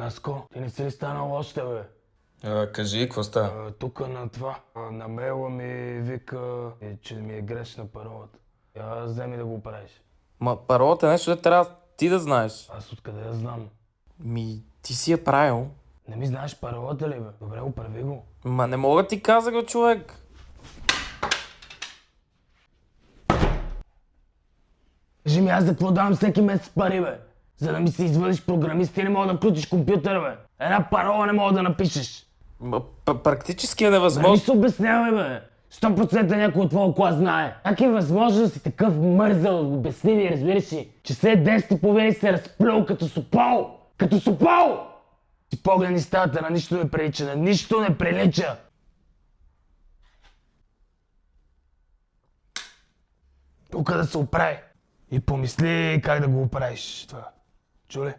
Таско, ти не си ли станал още, бе? Кажи, какво става? Тук на това. На мейла ми вика, че ми е грешна паролата. Вземи да го правиш. Паролата е нещо, да трябва ти да знаеш. Аз откъде я знам? Ти си я правил. Не ми знаеш паролата ли, бе? Добре, оправи го. Не мога ти каза го, човек. Кажи ми, аз за какво давам всеки месец пари, бе? За да ми се извадиш програмист, ти не мога да включиш компютър, бе. Една парола не мога да напишеш. Практически е Не ми невъзможно. се обяснявай, бе. 100% някой от твоя клас знае. Как е възможно да си такъв мързъл, обясни ми, разбираш ли? Че след 10:30 се разплюл като супал! Като супал! Ти погледни стаята, на нищо не прилича, на нищо не прилича! Тук да се оправи. И помисли как да го оправиш това. Чу ли?